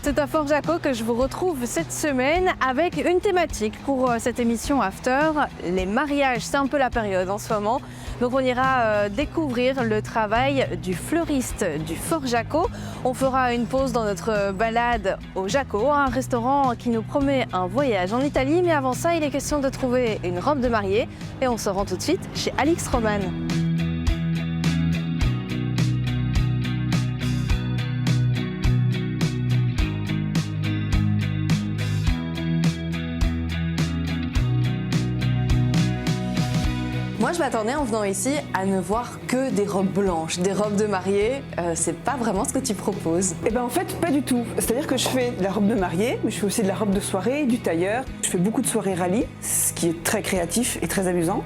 C'est à Fort Jaco que je vous retrouve cette semaine avec une thématique pour cette émission After. Les mariages, c'est un peu la période en ce moment. Donc on ira découvrir le travail du fleuriste du Fort Jaco. On fera une pause dans notre balade au Jaco, un restaurant qui nous promet un voyage en Italie. Mais avant ça, il est question de trouver une robe de mariée. Et on se rend tout de suite chez Alix Roman. Moi, je m'attendais en venant ici à ne voir que des robes blanches, des robes de mariée. C'est pas vraiment ce que tu proposes. Eh ben en fait, pas du tout. C'est-à-dire que je fais de la robe de mariée, mais je fais aussi de la robe de soirée, du tailleur. Je fais beaucoup de soirées rallye, ce qui est très créatif et très amusant.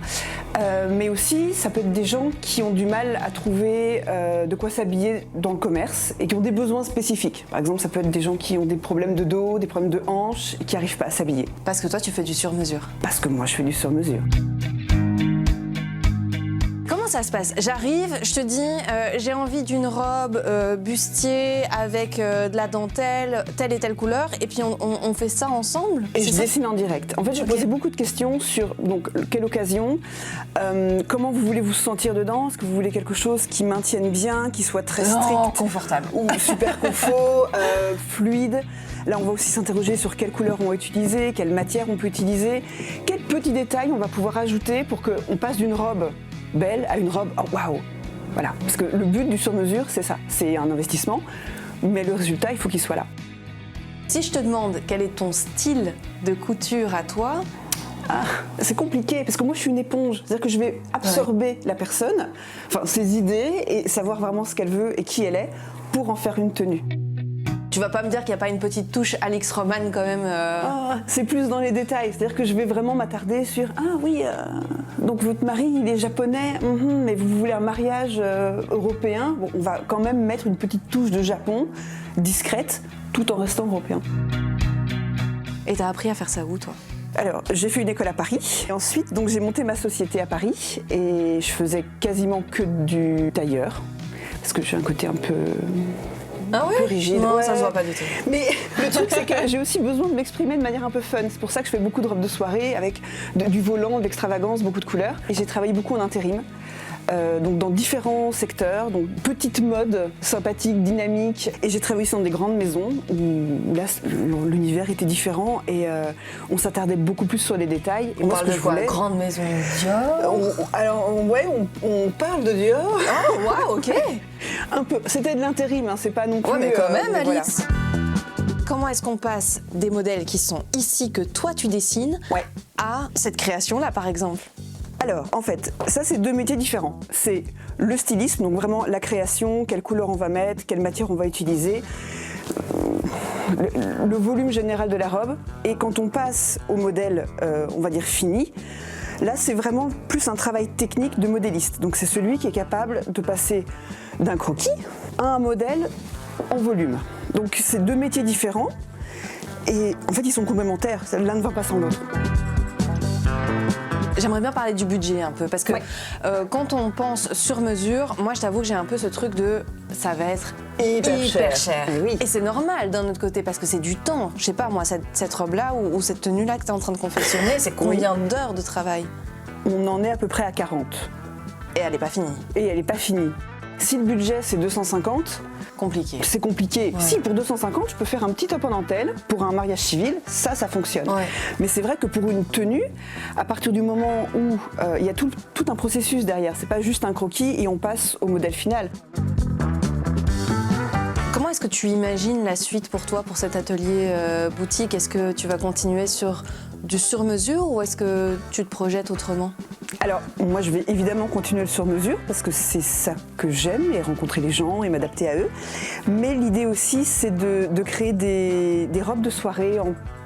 Mais aussi, ça peut être des gens qui ont du mal à trouver de quoi s'habiller dans le commerce et qui ont des besoins spécifiques. Par exemple, ça peut être des gens qui ont des problèmes de dos, des problèmes de hanches et qui n'arrivent pas à s'habiller. Parce que toi, tu fais du sur-mesure. Parce que moi, je fais du sur-mesure. Comment ça se passe? J'arrive, je te dis, j'ai envie d'une robe bustier avec de la dentelle, telle et telle couleur, et puis on fait ça ensemble? Et je dessine en direct. En fait, j'ai posé beaucoup de questions sur donc, quelle occasion, comment vous voulez vous sentir dedans, est-ce que vous voulez quelque chose qui maintienne bien, qui soit très strict, confortable, ou super confort, fluide. Là, on va aussi s'interroger sur quelles couleurs on va utiliser, quelle matière on peut utiliser, quels petits détails on va pouvoir ajouter pour qu'on passe d'une robe belle à une robe waouh. Voilà, parce que le but du sur-mesure, c'est ça, c'est un investissement, mais le résultat, il faut qu'il soit là. Si je te demande quel est ton style de couture à toi, c'est compliqué, parce que moi je suis une éponge, c'est-à-dire que je vais absorber la personne, enfin ses idées, et savoir vraiment ce qu'elle veut et qui elle est, pour en faire une tenue. tu vas pas me dire qu'il n'y a pas une petite touche Alix Roman quand même C'est plus dans les détails, c'est-à-dire que je vais vraiment m'attarder sur donc votre mari il est japonais, mais vous voulez un mariage européen, bon, on va quand même mettre une petite touche de Japon discrète tout en restant européen. Et t'as appris à faire ça où toi? Alors, j'ai fait une école à Paris, et ensuite donc, j'ai monté ma société à Paris, et je faisais quasiment que du tailleur, parce que j'ai un côté un peu rigide. Non, ça se voit pas du tout. Mais le truc, c'est que j'ai aussi besoin de m'exprimer de manière un peu fun. C'est pour ça que je fais beaucoup de robes de soirée, avec du volant, de l'extravagance, beaucoup de couleurs. Et j'ai travaillé beaucoup en intérim. Donc dans différents secteurs, donc petite mode sympathique, dynamique, et j'ai travaillé aussi dans des grandes maisons où là l'univers était différent et on s'attardait beaucoup plus sur les détails. On parle de quoi? Grande maison Dior? On parle de Dior. Oh waouh, ok. Un peu. C'était de l'intérim, c'est pas non plus. Ouais, mais quand même, Alix. Voilà. Comment est-ce qu'on passe des modèles qui sont ici que toi tu dessines à cette création-là, par exemple? Alors, en fait, ça c'est deux métiers différents. C'est le stylisme, donc vraiment la création, quelle couleur on va mettre, quelle matière on va utiliser, le volume général de la robe. Et quand on passe au modèle, on va dire fini, là c'est vraiment plus un travail technique de modéliste. Donc c'est celui qui est capable de passer d'un croquis à un modèle en volume. Donc c'est deux métiers différents et en fait ils sont complémentaires, l'un ne va pas sans l'autre. J'aimerais bien parler du budget un peu, parce que quand on pense sur mesure, moi je t'avoue que j'ai un peu ce truc de ça va être hyper cher. Et c'est normal d'un autre côté, parce que c'est du temps. Je sais pas moi, cette robe-là ou cette tenue-là que tu es en train de confectionner, c'est combien d'heures de travail? On en est à peu près à 40. Et elle n'est pas finie. Et elle n'est pas finie. Si le budget c'est 250, compliqué. C'est compliqué. Ouais. Si pour 250, je peux faire un petit top en dentelle pour un mariage civil, ça fonctionne. Ouais. Mais c'est vrai que pour une tenue, à partir du moment où il y a tout un processus derrière, c'est pas juste un croquis et on passe au modèle final. Comment est-ce que tu imagines la suite pour toi, pour cet atelier boutique? Est-ce que tu vas continuer sur du sur-mesure ou est-ce que tu te projettes autrement? Alors, moi, je vais évidemment continuer le sur-mesure parce que c'est ça que j'aime, et rencontrer les gens et m'adapter à eux. Mais l'idée aussi, c'est de créer des robes de soirée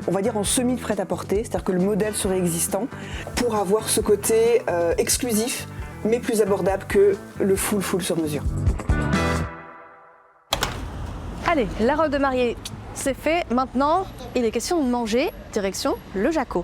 on va dire en semi-prêt-à-porter, c'est-à-dire que le modèle serait existant pour avoir ce côté exclusif, mais plus abordable que le full sur-mesure. Allez, la robe de mariée, c'est fait. Maintenant, il est question de manger. Direction le Jaco.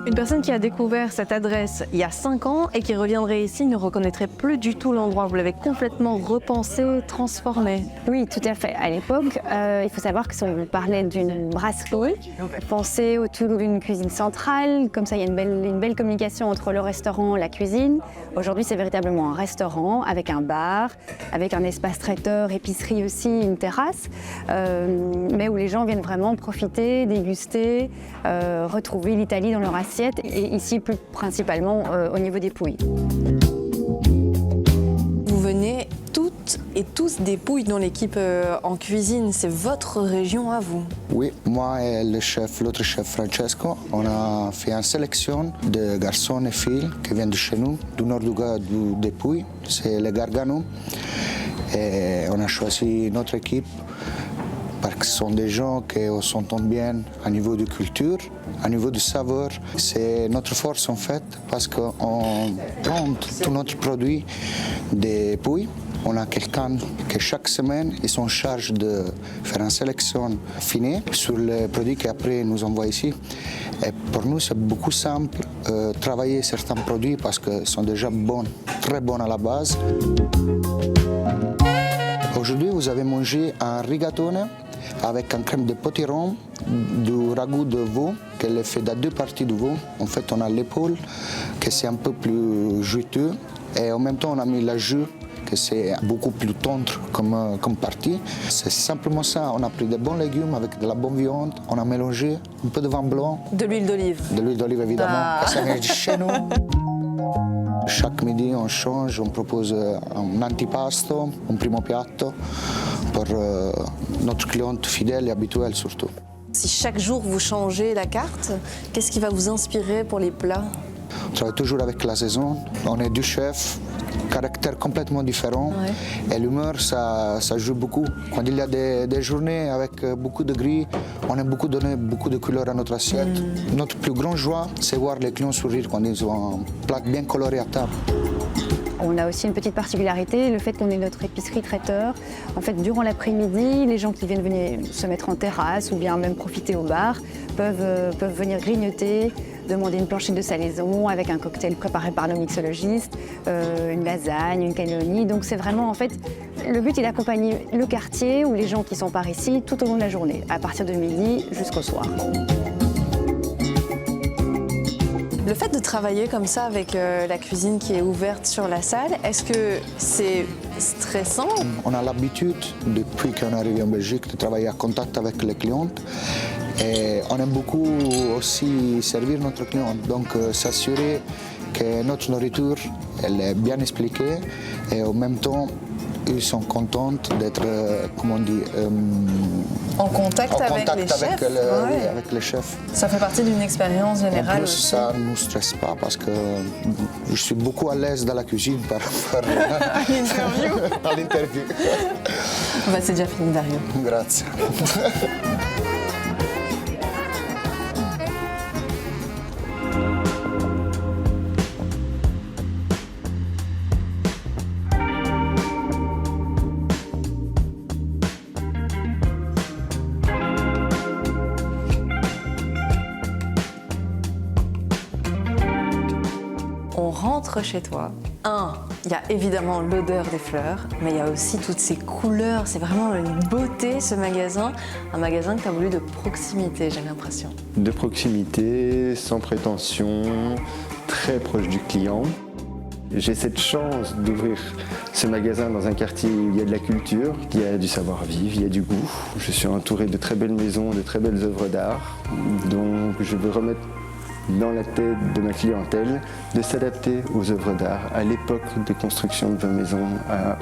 Une personne qui a découvert cette adresse il y a 5 ans et qui reviendrait ici ne reconnaîtrait plus du tout l'endroit. Vous l'avez complètement repensé, transformé. Oui, tout à fait. À l'époque, il faut savoir que si on parlait d'une brasserie, pensez autour d'une cuisine centrale, comme ça il y a une belle communication entre le restaurant et la cuisine. Aujourd'hui, c'est véritablement un restaurant avec un bar, avec un espace traiteur, épicerie aussi, une terrasse, mais où les gens viennent vraiment profiter, déguster, retrouver l'Italie dans leur assiette. Et ici, plus principalement au niveau des Pouilles. Vous venez toutes et tous des Pouilles dans l'équipe en cuisine. C'est votre région à vous. Oui, moi et l'autre chef Francesco, on a fait une sélection de garçons et filles qui viennent de chez nous, du nord des Pouilles, c'est les Gargano. Et on a choisi notre équipe parce que ce sont des gens qui s'entendent bien à niveau de culture, à niveau de saveur. C'est notre force en fait, parce qu'on prend tout notre produit des Pouilles. On a quelqu'un qui chaque semaine est en charge de faire une sélection finie sur les produits qu'après nous envoie ici. Et pour nous, c'est beaucoup simple de travailler certains produits parce qu'ils sont déjà bons, très bons à la base. Aujourd'hui, vous avez mangé un rigatone avec un crème de potiron, du ragoût de veau, qu'elle est fait de 2 parties de veau. En fait, on a l'épaule, que c'est un peu plus juteux, et en même temps, on a mis la jus, que c'est beaucoup plus tendre comme partie. C'est simplement ça, on a pris des bons légumes avec de la bonne viande, on a mélangé un peu de vin blanc. De l'huile d'olive. De l'huile d'olive, évidemment, ça vient de chez nous. Chaque midi, on change, on propose un antipasto, un primo piatto, pour notre cliente fidèle et habituelle surtout. Si chaque jour vous changez la carte, qu'est-ce qui va vous inspirer pour les plats? On travaille toujours avec la saison, on est 2 chefs, caractère complètement différent, et l'humeur ça joue beaucoup. Quand il y a des journées avec beaucoup de gris, on aime beaucoup donner beaucoup de couleurs à notre assiette. Notre plus grande joie, c'est voir les clients sourire quand ils ont un plat bien coloré à table. On a aussi une petite particularité, le fait qu'on ait notre épicerie traiteur. En fait, durant l'après-midi, les gens qui viennent venir se mettre en terrasse ou bien même profiter au bar peuvent venir grignoter, demander une planchette de salaison avec un cocktail préparé par nos mixologistes, une lasagne, une cannelloni. Donc c'est vraiment, en fait, le but est d'accompagner le quartier ou les gens qui sont par ici tout au long de la journée, à partir de midi jusqu'au soir. Le fait de travailler comme ça avec la cuisine qui est ouverte sur la salle, est-ce que c'est stressant? On a l'habitude, depuis qu'on est arrivé en Belgique, de travailler en contact avec les clientes. Et on aime beaucoup aussi servir notre client, donc s'assurer que notre nourriture elle est bien expliquée et en même temps ils sont contents d'être, comment on dit, en contact avec les chefs. Oui, avec les chefs. Ça fait partie d'une expérience générale. En plus, aussi. ça ne nous stresse pas parce que je suis beaucoup à l'aise dans la cuisine par rapport à l'interview. Bah, c'est déjà fini, Dario. Grazie. On rentre chez toi. Il y a évidemment l'odeur des fleurs, mais il y a aussi toutes ces couleurs. C'est vraiment une beauté, ce magasin. Un magasin que tu as voulu de proximité, j'ai l'impression. De proximité, sans prétention, très proche du client. J'ai cette chance d'ouvrir ce magasin dans un quartier où il y a de la culture, il y a du savoir-vivre, il y a du goût. Je suis entouré de très belles maisons, de très belles œuvres d'art. Donc je veux remettre dans la tête de ma clientèle de s'adapter aux œuvres d'art, à l'époque de construction de vos maisons,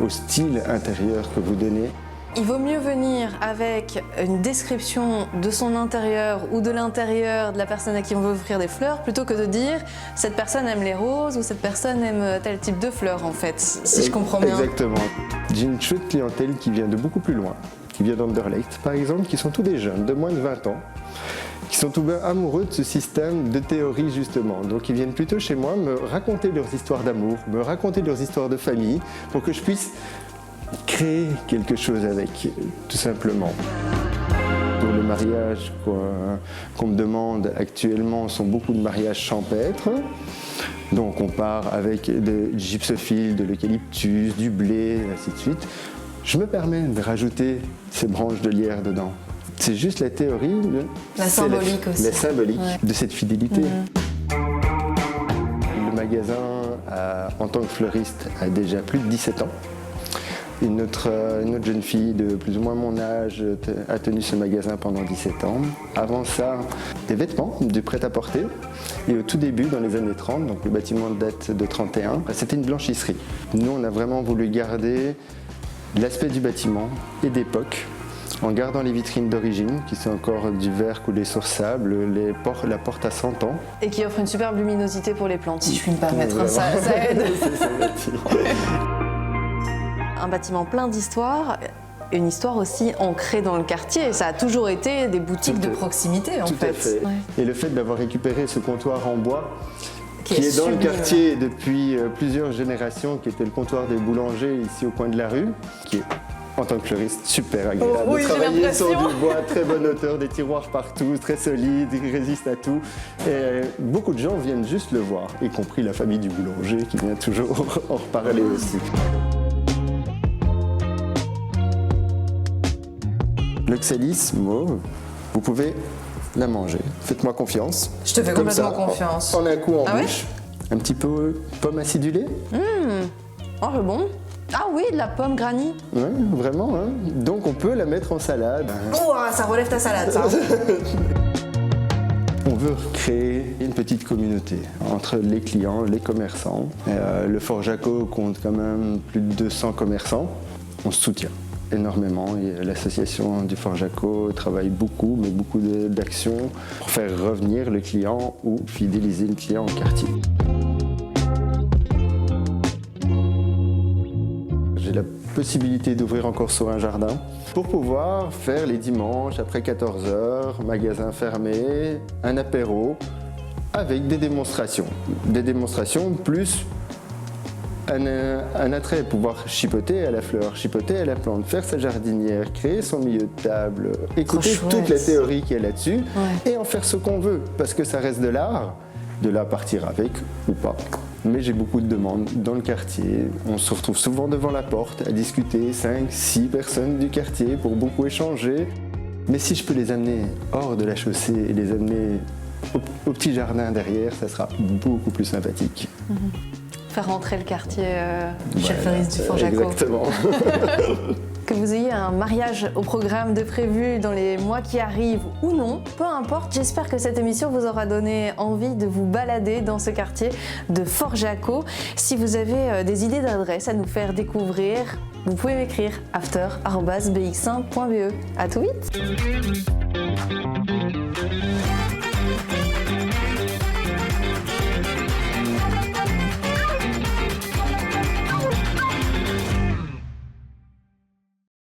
au style intérieur que vous donnez. Il vaut mieux venir avec une description de son intérieur ou de l'intérieur de la personne à qui on veut offrir des fleurs plutôt que de dire cette personne aime les roses ou cette personne aime tel type de fleurs en fait, si je comprends bien. Exactement. J'ai une chouette clientèle qui vient de beaucoup plus loin, qui vient d'Anderlecht par exemple, qui sont tous des jeunes de moins de 20 ans, qui sont tout bien amoureux de ce système de théorie justement. Donc ils viennent plutôt chez moi me raconter leurs histoires d'amour, me raconter leurs histoires de famille, pour que je puisse créer quelque chose avec, tout simplement. Pour le mariage qu'on me demande actuellement sont beaucoup de mariages champêtres. Donc on part avec du gypsophile, de l'eucalyptus, du blé, ainsi de suite. Je me permets de rajouter ces branches de lierre dedans. C'est juste la théorie, La symbolique aussi. La symbolique de cette fidélité. Mhm. Le magasin, en tant que fleuriste, a déjà plus de 17 ans. Une autre jeune fille de plus ou moins mon âge a tenu ce magasin pendant 17 ans. Avant ça, des vêtements, du prêt-à-porter. Et au tout début, dans les années 30, donc le bâtiment date de 31, c'était une blanchisserie. Nous, on a vraiment voulu garder l'aspect du bâtiment et d'époque, en gardant les vitrines d'origine, qui sont encore du verre coulé sur sable, la porte à 100 ans. Et qui offre une superbe luminosité pour les plantes, si je puis me permettre. Ça aide. Un bâtiment plein d'histoires, une histoire aussi ancrée dans le quartier. Ça a toujours été des boutiques de proximité, en fait. Tout à fait. Ouais. Et le fait d'avoir récupéré ce comptoir en bois, qui est dans sublime. le quartier depuis plusieurs générations, qui était le comptoir des boulangers ici au coin de la rue, qui est, en tant que fleuriste, super agréable Oh, oui, de j'ai travailler sur l'impression. du bois, très bonne hauteur, des tiroirs partout, très solide, il résiste à tout. Et beaucoup de gens viennent juste le voir, y compris la famille du boulanger qui vient toujours en reparler aussi. L'oxalis mauve, vous pouvez la manger. Faites-moi confiance. Je te fais Comme complètement ça, confiance. En un coup en Ah ouais bouche. Un petit peu pomme acidulée. Oh, c'est bon. Ah oui, de la pomme granny. Ouais, vraiment. Hein. Donc on peut la mettre en salade. Oh, ça relève ta salade, ça. On veut créer une petite communauté entre les clients, les commerçants. Le Fort Jaco compte quand même plus de 200 commerçants. On se soutient énormément et l'association du Fort Jaco travaille beaucoup, mais beaucoup d'actions pour faire revenir le client ou fidéliser le client au quartier. J'ai la possibilité d'ouvrir encore sur un jardin pour pouvoir faire les dimanches après 14h, magasin fermé, un apéro avec des démonstrations. Des démonstrations plus un attrait, pouvoir chipoter à la fleur, chipoter à la plante, faire sa jardinière, créer son milieu de table, écouter chouette. toute la théorie qu'il y a là-dessus Ouais. et en faire ce qu'on veut parce que ça reste de l'art. De là partir avec ou pas. Mais j'ai beaucoup de demandes dans le quartier. On se retrouve souvent devant la porte à discuter, 5, 6 personnes du quartier pour beaucoup échanger. Mais si je peux les amener hors de la chaussée et les amener au petit jardin derrière, ça sera beaucoup plus sympathique. Faire rentrer le quartier chez le fleuriste du Fort Jaco. Exactement. Que vous ayez un mariage au programme de prévu dans les mois qui arrivent ou non, peu importe, j'espère que cette émission vous aura donné envie de vous balader dans ce quartier de Fort Jaco. Si vous avez des idées d'adresses à nous faire découvrir, vous pouvez m'écrire after@bx1.be. À tout vite.